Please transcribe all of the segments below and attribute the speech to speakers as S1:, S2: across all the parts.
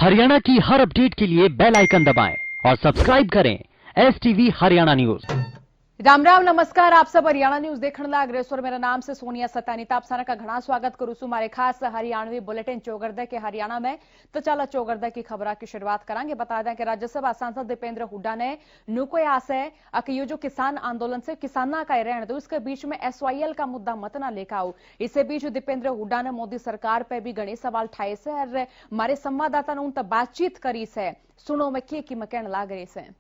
S1: हरियाणा की हर अपडेट के लिए बेल आइकन दबाएं और सब्सक्राइब करें STV हरियाणा न्यूज।
S2: राम राम नमस्कार। आप सब हरियाणा न्यूज देखने लाग रहे मेरा नाम से सोनिया सतानी। आप सारा का घना स्वागत करूं छू मारे खास हरियाणवी बुलेटिन चौगरदा के हरियाणा में। तो चलो चौगरदा की खबर की शुरुआत करांगे। बता दें कि राज्यसभा सांसद दीपेंद्र हुड्डा ने नुको आस है कि ये जो किसान आंदोलन से किसाना का रहने दो, इसके बीच में SYL का मुद्दा मत ना लेकर आओ। इसी बीच दीपेंद्र हुड्डा ने मोदी सरकार पर भी घने सवाल ठाए से और हमारे संवाददाता ने उन तक बातचीत करी से। सुनो में की कहने लाग रही से।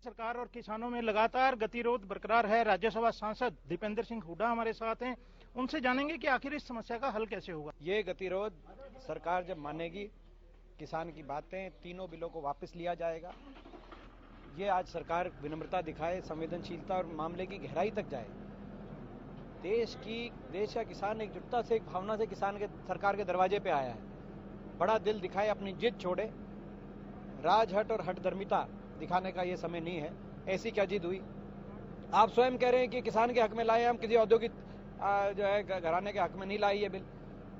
S3: सरकार और किसानों में लगातार गतिरोध बरकरार है। राज्यसभा सांसद दीपेंद्र सिंह हुड्डा हमारे साथ हैं, उनसे जानेंगे कि आखिर इस समस्या का हल कैसे होगा।
S4: ये गतिरोध सरकार जब मानेगी, किसान की बातें, तीनों बिलों को वापस लिया जाएगा। ये आज सरकार विनम्रता दिखाए, संवेदनशीलता और मामले की गहराई तक जाए। देश का किसान एकजुटता से, एक भावना से किसान के सरकार के दरवाजे पे आया है। बड़ा दिल दिखाए, अपनी जिद छोड़े। राजहट और हठधर्मिता दिखाने का ये समय नहीं है। ऐसी क्या जिद हुई? आप स्वयं कह रहे हैं कि किसान के हक में लाए, हम किसी औद्योगिक जो है घराने के हक में नहीं लाई ये बिल।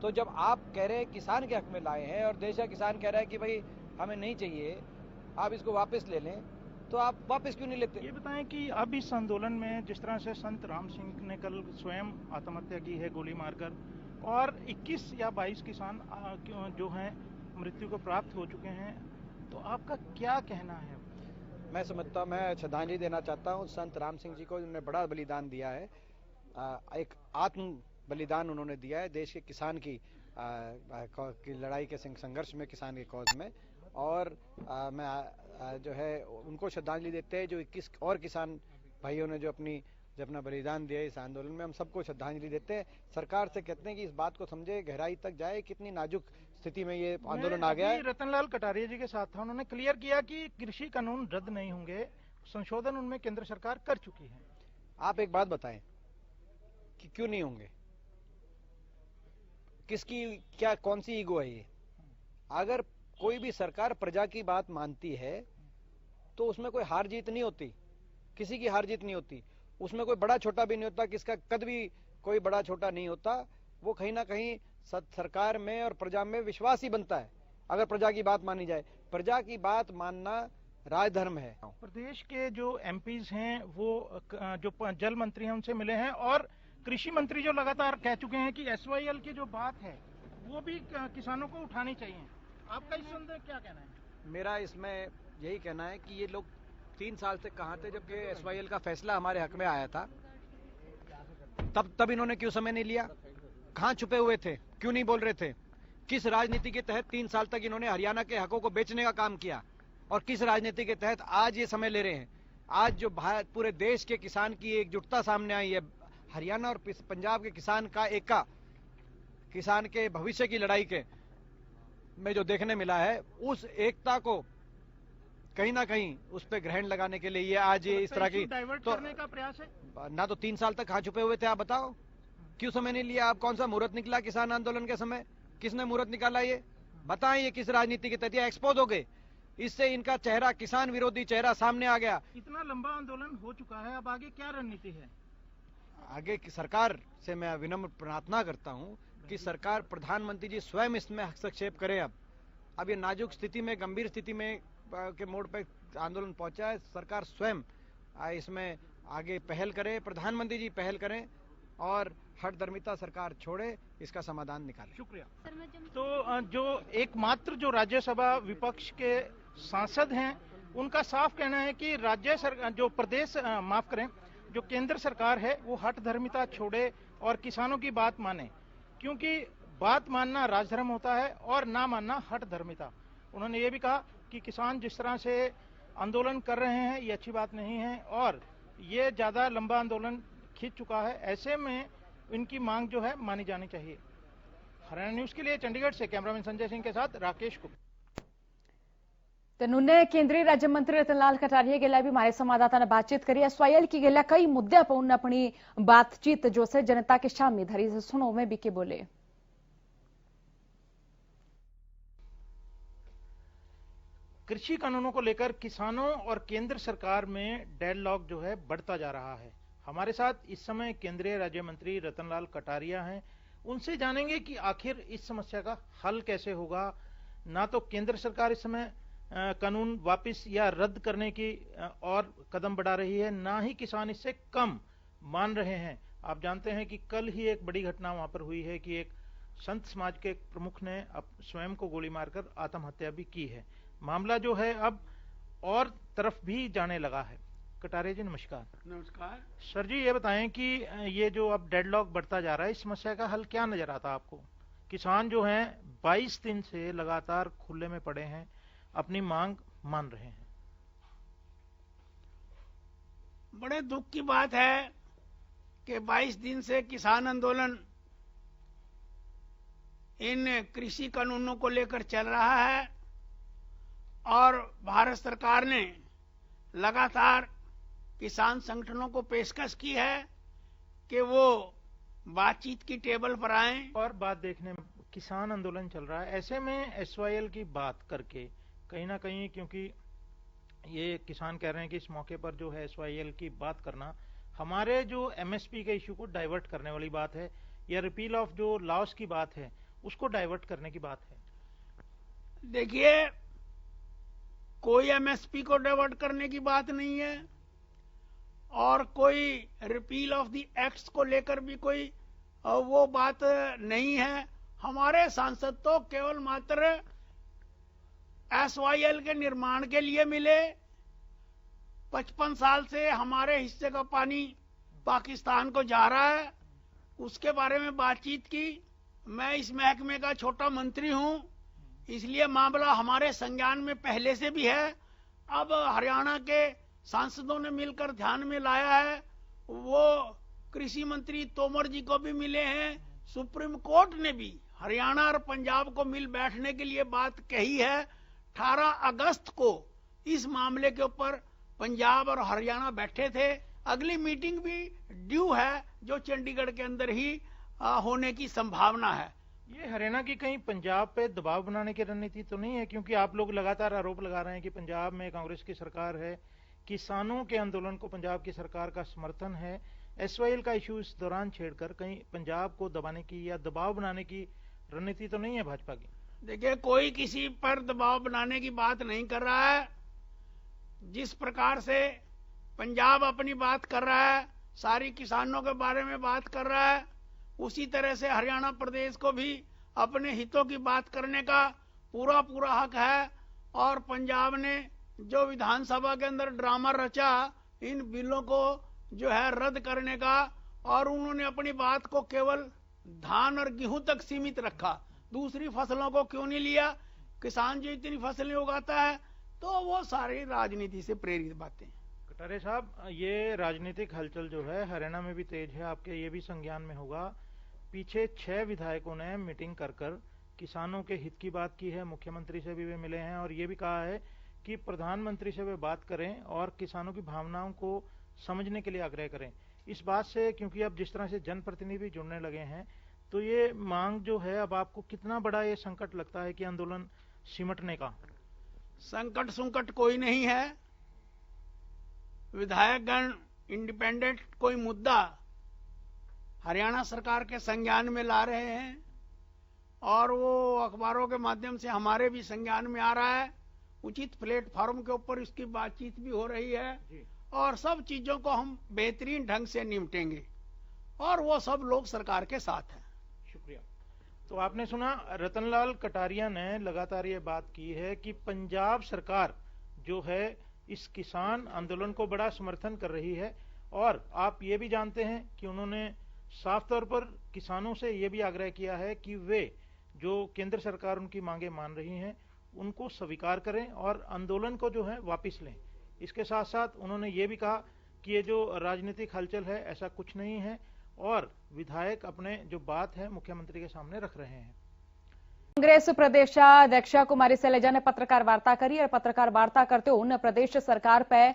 S4: तो जब आप कह रहे हैं किसान के हक में लाए हैं और देश का किसान कह रहा है कि भाई हमें नहीं चाहिए, आप इसको वापस ले लें, तो आप वापस क्यों नहीं लेते?
S3: ये बताएं कि अब इस आंदोलन में जिस तरह से संत राम सिंह ने कल स्वयं आत्महत्या की है गोली मारकर, और 21 या 22 किसान जो हैं मृत्यु को प्राप्त हो चुके हैं, तो आपका क्या कहना है?
S4: मैं समझता हूँ, मैं श्रद्धांजलि देना चाहता हूँ संत राम सिंह जी को, जिन्होंने बड़ा बलिदान दिया है। एक आत्म बलिदान उन्होंने दिया है देश के किसान की लड़ाई के संघर्ष में, किसान के कौज में। और मैं जो है उनको श्रद्धांजलि देते हैं जो 21 और किसान भाइयों ने जो अपना बलिदान दिया इस आंदोलन में। हम सबको श्रद्धांजलि देते हैं। सरकार से कहते हैं कि इस बात को समझे, गहराई तक जाए, कितनी नाजुक स्थिति में ये आंदोलन आ गया है।
S3: रतनलाल कटारिया जी के साथ था, उन्होंने क्लियर किया कि कृषि कानून रद्द नहीं होंगे, संशोधन उनमें केंद्र सरकार कर चुकी है।
S4: आप एक बात बताएं कि क्यों नहीं होंगे? किसकी क्या कौन सी ईगो है ये? अगर कोई भी सरकार प्रजा की बात मानती है तो उसमें कोई हार जीत नहीं होती, किसी की हार जीत नहीं होती, उसमें कोई बड़ा छोटा भी नहीं होता, किसका कद भी कोई बड़ा छोटा नहीं होता। वो कहीं ना कहीं सरकार में और प्रजा में विश्वास ही बनता है अगर प्रजा की बात मानी जाए। प्रजा की बात मानना राजधर्म है।
S3: प्रदेश के जो MPs हैं वो जो जल मंत्री हैं उनसे मिले हैं, और कृषि मंत्री जो लगातार कह चुके हैं कि SYL की जो बात है वो भी किसानों को उठानी चाहिए। आपका इस संदर्भ क्या कहना है?
S4: मेरा इसमें यही कहना है कि ये लोग 3 साल से कहां थे जबकि SYL का फैसला हमारे हक में आया था। तब इन्होंने क्यों समय नहीं लिया? कहां छुपे हुए थे? क्यों नहीं बोल रहे थे? किस राजनीति के तहत 3 साल तक इन्होंने हरियाणा के हकों को बेचने का काम किया, और किस राजनीति के तहत आज ये समय ले रहे हैं? आज जो पूरे देश के किसान की एकजुटता सामने आई है, हरियाणा और पंजाब के किसान का एका, किसान के भविष्य की लड़ाई के में जो देखने मिला है, उस एकता को कहीं ना कहीं उस पर ग्रहण लगाने के लिए ये आज ये इस तरह की
S3: डाइवर्ट करने का प्रयास है
S4: ना। तो 3 साल तक कहां छुपे हुए थे आप बताओ? क्यों समय नहीं लिया? आप कौन सा मुहूर्त निकला किसान आंदोलन के समय? किसने मुहूर्त निकाला? ये बताएं, ये किस राजनीति के तहत एक्सपोज हो गए? इससे इनका चेहरा, किसान विरोधी चेहरा सामने आ गया।
S3: इतना लंबा आंदोलन हो चुका है, अब आगे क्या रणनीति है?
S4: आगे की सरकार से मैं विनम्र प्रार्थना करता हूं कि सरकार, प्रधानमंत्री जी स्वयं इसमें हस्तक्षेप करें। अब ये नाजुक स्थिति में, गंभीर स्थिति में के मोड़ पे आंदोलन पहुंचा है, सरकार स्वयं इसमें आगे पहल करे, प्रधानमंत्री जी पहल करें और हठधर्मिता सरकार छोड़े, इसका समाधान निकाले।
S3: शुक्रिया। तो जो एकमात्र जो राज्यसभा विपक्ष के सांसद हैं, उनका साफ कहना है कि राज्य सरकार, जो प्रदेश माफ करें, जो केंद्र सरकार है वो हठधर्मिता छोड़े और किसानों की बात माने, क्योंकि बात मानना राजधर्म होता है और ना मानना हठधर्मिता। उन्होंने ये भी कहा कि किसान जिस तरह से आंदोलन कर रहे हैं ये अच्छी बात नहीं है, और ये ज्यादा लंबा आंदोलन खींच चुका है। ऐसे में इनकी मांग जो है मानी जानी चाहिए। हरियाणा न्यूज के लिए चंडीगढ़ से कैमरामैन संजय सिंह के साथ राकेश गुप्ता।
S2: तो नुने केंद्रीय राज्य मंत्री रतनलाल कटारिया गेला भी हमारे संवाददाता ने बातचीत करी। SYL की गेला कई मुद्दे पर उन्होंने अपनी बातचीत जो से जनता के सामने धरी। सुनो में भी के बोले।
S3: कृषि कानूनों को लेकर किसानों और केंद्र सरकार में डेडलॉक जो है बढ़ता जा रहा है। हमारे साथ इस समय केंद्रीय राज्य मंत्री रतनलाल कटारिया हैं, उनसे जानेंगे कि आखिर इस समस्या का हल कैसे होगा। ना तो केंद्र सरकार इस समय कानून वापस या रद्द करने की और कदम बढ़ा रही है, ना ही किसान इससे कम मान रहे हैं। आप जानते हैं कि कल ही एक बड़ी घटना वहां पर हुई है कि एक संत समाज के प्रमुख ने स्वयं को गोली मारकर आत्महत्या भी की है। मामला जो है अब और तरफ भी जाने लगा है। कटारे जी नमस्कार।
S5: नमस्कार
S3: सर जी, ये बताएं कि ये जो अब डेडलॉक बढ़ता जा रहा है, इस समस्या का हल क्या नजर आता आपको? किसान जो हैं 22 दिन से लगातार खुले में पड़े हैं, अपनी मांग मान रहे हैं।
S5: बड़े दुख की बात है कि 22 दिन से किसान आंदोलन इन कृषि कानूनों को लेकर चल रहा है और भारत सरकार ने लगातार किसान संगठनों को पेशकश की है कि वो बातचीत की टेबल पर आएं।
S3: और बात देखने में किसान आंदोलन चल रहा है, ऐसे में एसवाईएल की बात करके कहीं ना कहीं, क्योंकि ये किसान कह रहे हैं कि इस मौके पर जो है एसवाईएल की बात करना हमारे जो एमएसपी के इश्यू को डाइवर्ट करने वाली बात है, या रिपील ऑफ जो लॉस की बात है उसको डाइवर्ट करने की बात है।
S5: देखिए, कोई एमएसपी को डाइवर्ट करने की बात नहीं है और कोई रिपील ऑफ द एक्ट्स को लेकर भी कोई वो बात नहीं है। हमारे सांसद तो केवल मात्र एसवाईएल के निर्माण के लिए मिले। 55 साल से हमारे हिस्से का पानी पाकिस्तान को जा रहा है, उसके बारे में बातचीत की। मैं इस महकमे का छोटा मंत्री हूं, इसलिए मामला हमारे संज्ञान में पहले से भी है। अब हरियाणा के सांसदों ने मिलकर ध्यान में लाया है, वो कृषि मंत्री तोमर जी को भी मिले हैं। सुप्रीम कोर्ट ने भी हरियाणा और पंजाब को मिल बैठने के लिए बात कही है। 18 अगस्त को इस मामले के ऊपर पंजाब और हरियाणा बैठे थे। अगली मीटिंग भी ड्यू है जो चंडीगढ़ के अंदर ही होने की संभावना है।
S3: ये हरियाणा की कहीं पंजाब पे दबाव बनाने की रणनीति तो नहीं है? क्योंकि आप लोग लगातार आरोप लगा रहे हैं कि पंजाब में कांग्रेस की सरकार है, किसानों के आंदोलन को पंजाब की सरकार का समर्थन है। एसवाईएल का इश्यू इस दौरान छेड़कर कहीं पंजाब को दबाने की या दबाव बनाने की रणनीति तो नहीं है भाजपा की?
S5: देखिए, कोई किसी पर दबाव बनाने की बात नहीं कर रहा है। जिस प्रकार से पंजाब अपनी बात कर रहा है, सारी किसानों के बारे में बात कर रहा है, उसी तरह से हरियाणा प्रदेश को भी अपने हितों की बात करने का पूरा पूरा हक है। और पंजाब ने जो विधानसभा के अंदर ड्रामा रचा इन बिलों को जो है रद्द करने का, और उन्होंने अपनी बात को केवल धान और गेहूं तक सीमित रखा, दूसरी फसलों को क्यों नहीं लिया? किसान जो इतनी फसलें उगाता है, तो वो सारी राजनीति से प्रेरित बातें।
S3: कटारे साहब, ये राजनीतिक हलचल जो है हरियाणा में भी तेज है, आपके ये भी संज्ञान में होगा। पीछे 6 विधायकों ने मीटिंग कर कर किसानों के हित की बात की है, मुख्यमंत्री से भी वे मिले हैं और ये भी कहा है कि प्रधानमंत्री से वे बात करें और किसानों की भावनाओं को समझने के लिए आग्रह करें। इस बात से, क्योंकि अब जिस तरह से जनप्रतिनिधि जुड़ने लगे हैं, तो ये मांग जो है, अब आपको कितना बड़ा ये संकट लगता है कि आंदोलन सिमटने का?
S5: संकट कोई नहीं है। विधायकगण इंडिपेंडेंट कोई मुद्दा हरियाणा सरकार के संज्ञान में ला रहे हैं और वो अखबारों के माध्यम से हमारे भी संज्ञान में आ रहा है। उचित प्लेटफॉर्म के ऊपर इसकी बातचीत भी हो रही है और सब चीजों को हम बेहतरीन ढंग से निपटेंगे और वो सब लोग सरकार के साथ हैं।
S3: शुक्रिया। तो आपने सुना, रतनलाल कटारिया ने लगातार ये बात की है कि पंजाब सरकार जो है इस किसान आंदोलन को बड़ा समर्थन कर रही है। और आप ये भी जानते हैं कि उन्होंने साफ तौर पर किसानों से ये भी आग्रह किया है कि वे जो केंद्र सरकार उनकी मांगे मान रही हैं उनको स्वीकार करें और आंदोलन को जो है वापस लें। इसके साथ साथ उन्होंने ये भी कहा कि ये जो राजनीतिक हलचल है ऐसा कुछ नहीं है और विधायक अपने जो बात है मुख्यमंत्री के सामने रख रहे हैं।
S2: कांग्रेस प्रदेशाध्यक्षा कुमारी शैलजा ने पत्रकार वार्ता करी और पत्रकार वार्ता करते हुए प्रदेश सरकार पे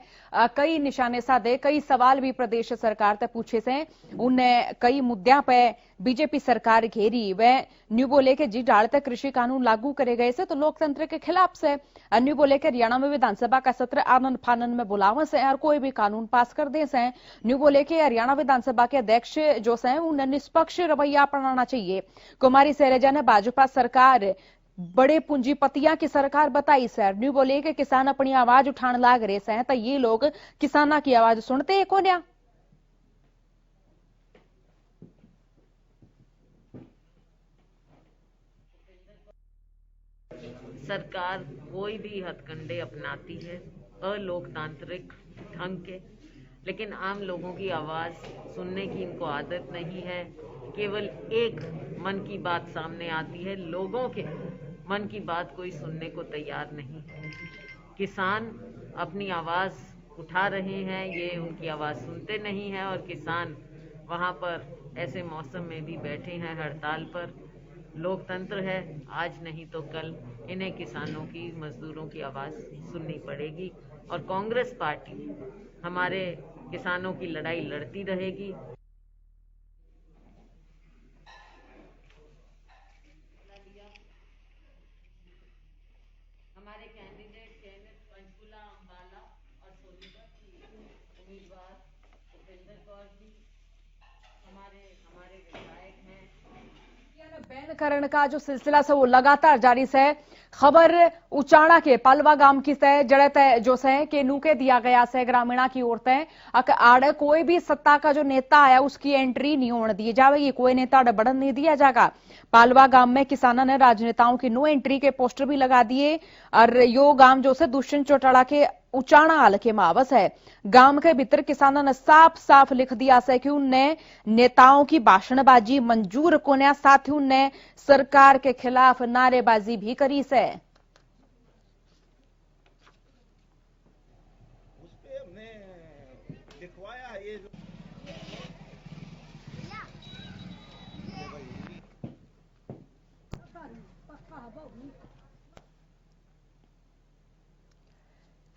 S2: कई निशाने साधे, कई सवाल भी प्रदेश सरकार ते पूछे से। उन्हें कई मुद्दों पे बीजेपी सरकार घेरी। वह न्यू बोले के जी डालते कृषि कानून लागू करे गए से तो लोकतंत्र के खिलाफ से। न्यू बोले के हरियाणा में विधानसभा का सत्र आनंद फानंद में बुलावे से और कोई भी कानून पास कर दे से। न्यू बोले के हरियाणा विधानसभा के अध्यक्ष जो से उन्हें निष्पक्ष रवैया अपनाना चाहिए। कुमारी शैलजा ने भाजपा सरकार बड़े पूंजीपतियां की सरकार बताई सर न्यू बोले कि किसान अपनी आवाज उठाने लाग रहे हैं, तो ये लोग किसाना की आवाज सुनते हैं को न्या?
S6: सरकार कोई भी हथकंडे अपनाती है अलोकतांत्रिक ढंग के, लेकिन आम लोगों की आवाज सुनने की इनको आदत नहीं है। केवल एक मन की बात सामने आती है, लोगों के मन की बात कोई सुनने को तैयार नहीं। किसान अपनी आवाज उठा रहे हैं, ये उनकी आवाज सुनते नहीं हैं और किसान वहां पर ऐसे मौसम में भी बैठे हैं हड़ताल पर। लोकतंत्र है, आज नहीं तो कल इन्हें किसानों की, मजदूरों की आवाज सुननी पड़ेगी और कांग्रेस पार्टी हमारे किसानों की लड़ाई लड़ती रहेगी। हमारे कैंडिडेट पंचकुला, अंबाला और सोनीपत की उम्मीदवार उपेंद्र कौर जी हमारे विधायक हैं।
S2: बैन करण का जो सिलसिला से वो लगातार जारी है। खबर उचाणा के पालवा गांव की से जड़े तय जो से के नूके दिया गया से ग्रामीणा की ओर तय आड़ कोई भी सत्ता का जो नेता आया उसकी एंट्री नहीं होने दी जाएगी, कोई नेता आड़ बढ़न नहीं दिया जाएगा। पालवा गांव में किसानों ने राजनेताओं की नो एंट्री के पोस्टर भी लगा दिए और यो गांव जो से दुष्यंत चौटाला के उचाणा हल्के में आवस है। गांव के भीतर किसानों ने साफ साफ लिख दिया से कि उनने नेताओं की भाषणबाजी मंजूर कोन्या, साथ ही उनने सरकार के खिलाफ नारेबाजी भी करी से।
S7: उसपे हमने लिखवाया ये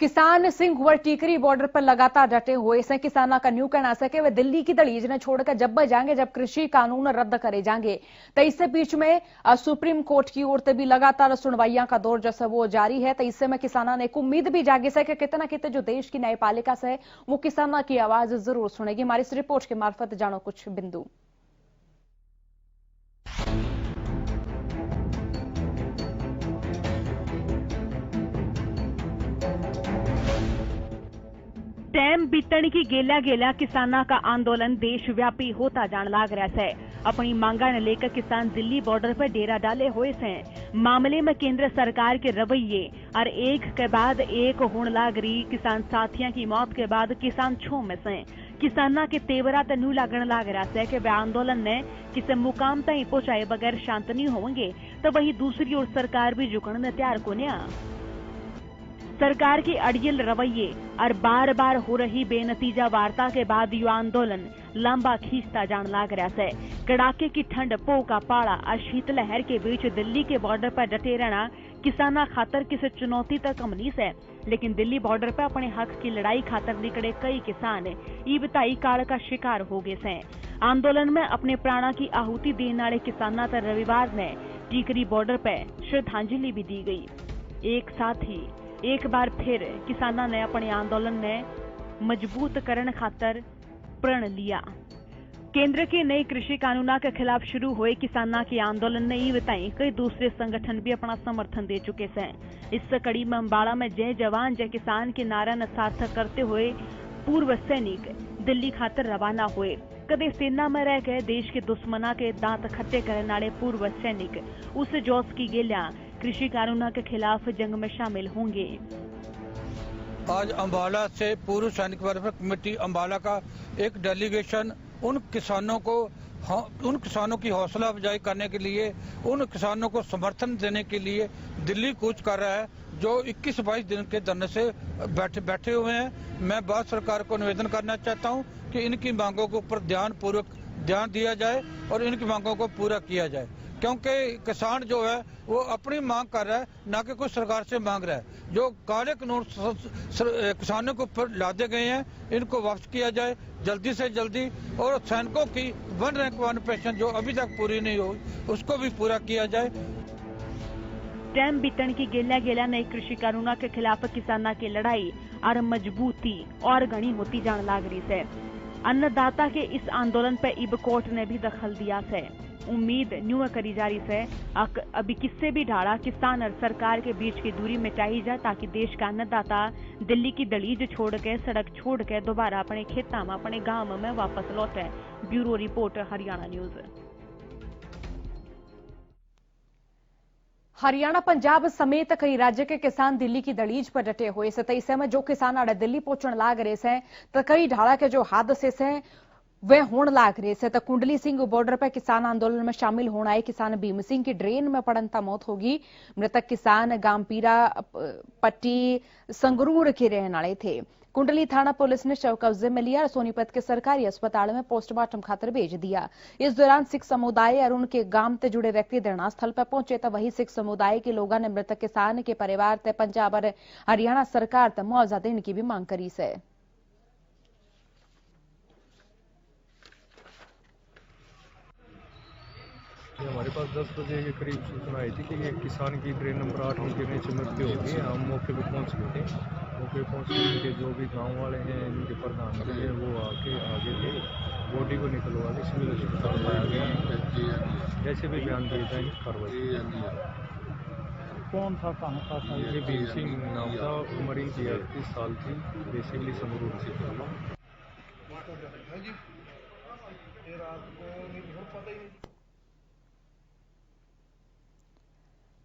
S2: किसान सिंघवर टीकरी बॉर्डर पर लगातार डटे हुए से किसाना का न्यू कहना है कि वे दिल्ली की दलीज ने छोड़कर जब जाएंगे जब कृषि कानून रद्द करे जाएंगे। तो इससे बीच में सुप्रीम कोर्ट की ओर से भी लगातार सुनवाइयां का दौर जैसा वो जारी है। तो इससे में किसाना ने एक उम्मीद भी जागी से कि कितना कितने जो देश की न्यायपालिका से वो किसाना की आवाज जरूर सुनेगी। हमारी इस रिपोर्ट के मार्फत जानो कुछ बिंदु।
S8: टाइम बीतने की गेल्या गेल्या किसाना का आंदोलन देशव्यापी होता जान लाग रहा है। अपनी मांगा ने लेकर किसान दिल्ली बॉर्डर पर डेरा डाले हुए हैं। मामले में केंद्र सरकार के रवैये और एक के बाद एक होने लाग रही किसान साथियों की मौत के बाद किसान छो में से किसाना के तेवरा तनु लगन लाग रहा है कि वे आंदोलन ने किसी मुकाम तक पहुंचाए बगैर शांत नहीं होंगे। तो वही दूसरी ओर सरकार भी झुकने तैयार को न्या। सरकार के अड़ियल रवैये और बार बार हो रही बेनतीजा वार्ता के बाद यह आंदोलन लंबा खींचता जान लाग रहा है। कड़ाके की ठंड, पो का पाड़ा और शीतलहर के बीच दिल्ली के बॉर्डर पर डटे रहना किसाना खातर किसी चुनौती तक कम नहीं है। लेकिन दिल्ली बॉर्डर पर अपने हक की लड़ाई खातर निकले कई किसान ईबताई काल का शिकार हो गए हैं। आंदोलन में अपने प्राणा की आहुति देने वाले किसाना तर रविवार ने टीकरी बॉर्डर पर श्रद्धांजलि भी दी गई। एक साथ ही एक बार फिर किसाना ने अपने आंदोलन ने मजबूत करने खातर प्रण लिया। केंद्र के नए कृषि कानूनों के खिलाफ शुरू हुए किसाना के आंदोलन ने ये बताई कई दूसरे संगठन भी अपना समर्थन दे चुके हैं। इस कड़ी में अम्बाड़ा में जय जवान जय किसान के नारा न सार्थक करते हुए पूर्व सैनिक दिल्ली खातर रवाना हुए। कदे सेना में रह गए देश के दुश्मना के दांत खट्टे करने वाले पूर्व सैनिक उस जोश की गेल्या कृषि कानूनों के खिलाफ जंग में शामिल होंगे।
S9: आज अम्बाला से पूर्व सैनिक वेलफेयर कमेटी अम्बाला का एक डेलीगेशन उन किसानों की हौसला अफजाई करने के लिए, उन किसानों को समर्थन देने के लिए दिल्ली कूच कर रहा है, जो 21-22 दिन के धरने से बैठे हुए हैं। मैं भारत सरकार को निवेदन करना चाहता हूं कि इनकी मांगों के ऊपर ध्यान दिया जाए और इनकी मांगों को पूरा किया जाए, क्योंकि किसान जो है वो अपनी मांग कर रहा है, ना कि कोई सरकार से मांग रहा है। जो काले कानून किसानों के ऊपर लादे गए हैं इनको वापस किया जाए जल्दी से जल्दी, और सैनिकों की 1 रैंक 1 पेंशन जो अभी तक पूरी नहीं हुई उसको भी पूरा किया जाए।
S8: टाइम बीतने की गेल्या नए कृषि कानूनों के खिलाफ किसाना की लड़ाई और मजबूती और घनी होती जान लाग रही है। अन्नदाता के इस आंदोलन पर इब कोर्ट ने भी दखल दिया है। उम्मीद न्यू करी जा रही है अभी किससे भी ढाड़ा किसान और सरकार के बीच की दूरी मिटाई जाए, ताकि देश का अन्नदाता दिल्ली की दलीज छोड़ के, सड़क छोड़ के दोबारा अपने खेता में, अपने गांव में वापस लौटे। Bureau report, Haryana news.
S2: Haryana, Punjab समेत कई राज्य के किसान दिल्ली की दलीज पर डटे हुए से ऐसे में जो किसान अड़े दिल्ली पहुंचने लाग रहे से तो कई ढाड़ा के जो हादसे से वे होने लाग रहे से। तो कुंडली सिंह बॉर्डर पर किसान आंदोलन में शामिल होने आए किसान भीम सिंह की ड्रेन में पड़न मौत होगी। मृतक किसान गांपीरा पट्टी संगरूर के रहने वाले थे। कुंडली थाना पुलिस ने शव कब्जे में लिया और सोनीपत के सरकारी अस्पताल में पोस्टमार्टम खातर भेज दिया। इस दौरान सिख समुदाय और उनके गांव से जुड़े व्यक्ति धरना स्थल पर पहुंचे तो वही सिख समुदाय के लोगों ने मृतक किसान के परिवार से पंजाब और हरियाणा सरकार तक मुआवजा देने की भी मांग करी से।
S10: हमारे पास 10 बजे के करीब सूचना आई थी कि एक किसान की ट्रेन नंबर 8 में गिरने से मृत्यु हो गई। हम मौके पर पहुंच गए थे। मौके पहुंचने के जो भी गांव वाले हैं, इनके प्रधान थे, वो आगे थे। बॉडी को निकलवा के सिविल अस्पताल लाया गया। जैसे भी बयान दिए जाएंगे कार्रवाई।
S11: कौन था, कहाँ का था?
S10: ये भीम सिंह नाम था, उम्र इनकी 38 साल थी, बेसिकली संगरूर से था।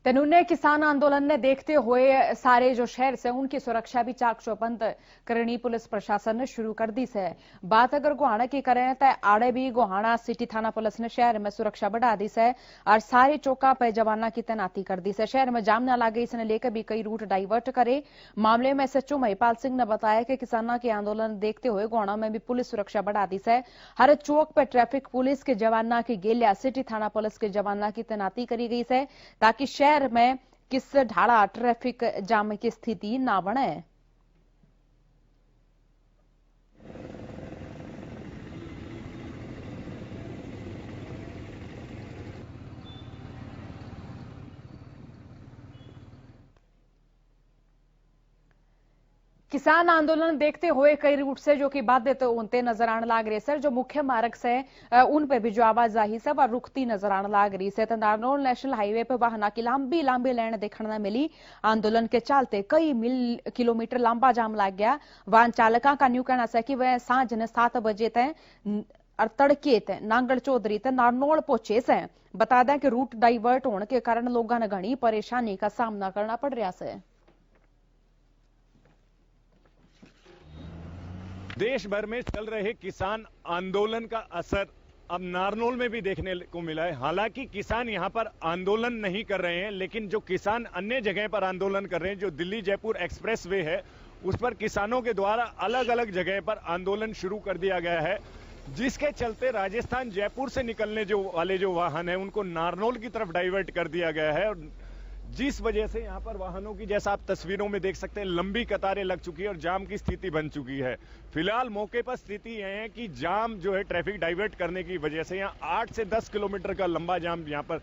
S2: तेनुने किसान आंदोलन ने देखते हुए सारे जो शहर से उनकी सुरक्षा भी चाक चौबंद करनी पुलिस प्रशासन ने शुरू कर दी से। बात अगर गोहाना की करें तो आड़े भी गोहाना सिटी थाना पुलिस ने शहर में सुरक्षा बढ़ा दी से और सारे चौका पर जवाना की तैनाती कर दी से। शहर में जाम न लगे इसने लेकर भी कई रूट डाइवर्ट करे। मामले में एसएचओ महिपाल सिंह ने बताया कि किसानों के आंदोलन देखते हुए गोहाना में भी पुलिस सुरक्षा बढ़ा दी से। हर चौक पर ट्रैफिक पुलिस के जवाना की गेलिया सिटी थाना पुलिस के जवाना की तैनाती करी गई है, ताकि शहर में किस ढाड़ा ट्रैफिक जाम की स्थिति ना बने। किसान आंदोलन देखते हुए कई रूट से जो कि बाधित होते नजर आने लाग रही सर। जो मुख्य मार्ग से उन पे भी जो आवाजाही सब रुकती नजर आने लाग रही से। नारनौल नेशनल हाईवे पे वाहनों की लंबी लंबी लाइन देखने मिली। आंदोलन के चलते कई किलोमीटर लंबा जाम लग गया। वाहन चालकों का न्यू कहना है कि वह सांझ ने 7 बजे तय और तड़के तय नांगल चौधरी तय नारनौल पहुंचे से। बता दें कि रूट डाइवर्ट होने के कारण लोगों ने घनी परेशानी का सामना करना पड़ रहा है।
S12: देश भर में चल रहे किसान आंदोलन का असर अब नारनौल में भी देखने को मिला है। हालांकि किसान यहां पर आंदोलन नहीं कर रहे हैं, लेकिन जो किसान अन्य जगह पर आंदोलन कर रहे हैं, जो दिल्ली जयपुर एक्सप्रेसवे है, उस पर किसानों के द्वारा अलग अलग जगह पर आंदोलन शुरू कर दिया गया है, जिसके चलते राजस्थान जयपुर से निकलने वाले जो वाहन है उनको नारनौल की तरफ डाइवर्ट कर दिया गया है। और जिस वजह से यहां पर वाहनों की, जैसा आप तस्वीरों में देख सकते हैं, लंबी कतारें लग चुकी है और जाम की स्थिति बन चुकी है। फिलहाल मौके पर स्थिति यह है कि जाम जो है ट्रैफिक डाइवर्ट करने की वजह से यहां 8 से 10 किलोमीटर का लंबा जाम यहां पर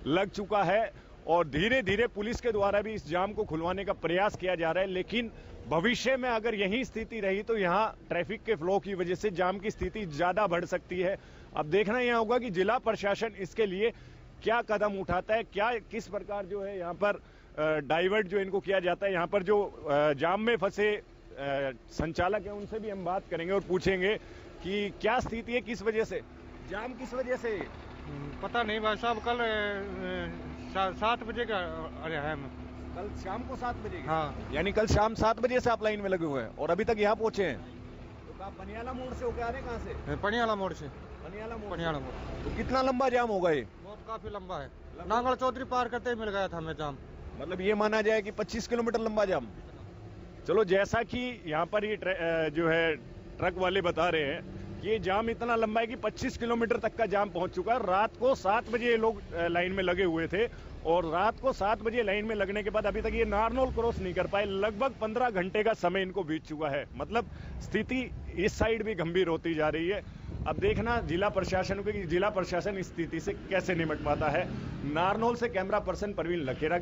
S12: लग चुका है और धीरे धीरे पुलिस के द्वारा भी इस जाम को खुलवाने का प्रयास किया जा रहा है। लेकिन भविष्य में अगर यही स्थिति रही तो यहाँ ट्रैफिक के फ्लो की वजह से जाम की स्थिति ज्यादा बढ़ सकती है। अब देखना यह होगा कि जिला प्रशासन इसके लिए क्या कदम उठाता है, क्या किस प्रकार जो है यहाँ पर डाइवर्ट जो इनको किया जाता है। यहाँ पर जो जाम में फंसे संचालक हैं उनसे भी हम बात करेंगे और पूछेंगे कि क्या स्थिति है, किस वजह से जाम, किस वजह से
S13: पता नहीं भाई साहब। कल 7 बजे का अरे है,
S12: कल शाम को 7 बजे।
S13: हाँ,
S12: यानी कल शाम 7 बजे से आप लाइन में लगे हुए हैं और अभी तक यहाँ पहुंचे हैं। तो आप पनियाला मोड़ से होकर आ रहे हैं? कहाँ से?
S13: पनियाला मोड़ से।
S12: पनियाला मोड़। तो कितना लंबा जाम होगा ये?
S13: काफी लंबा है। नांगल चौधरी पार करते ही मिल गया था हमें जाम।
S12: मतलब ये माना जाए कि 25 किलोमीटर लंबा जाम। चलो, जैसा कि यहाँ पर ये जो है ट्रक वाले बता रहे हैं कि ये जाम इतना लंबा है कि 25 किलोमीटर तक का जाम पहुंच चुका है। रात को 7 बजे ये लोग लाइन में लगे हुए थे और रात को 7 बजे लाइन में लगने के बाद अभी तक ये नारनौल क्रॉस नहीं कर पाए। लगभग 15 घंटे का समय इनको बीत चुका है। मतलब स्थिति इस साइड भी गंभीर होती जा रही है। अब देखना जिला प्रशासन को कि जिला प्रशासन इस स्थिति से कैसे निपट पाता है। नारनौल से कैमरा पर्सन परवीन लखेरा।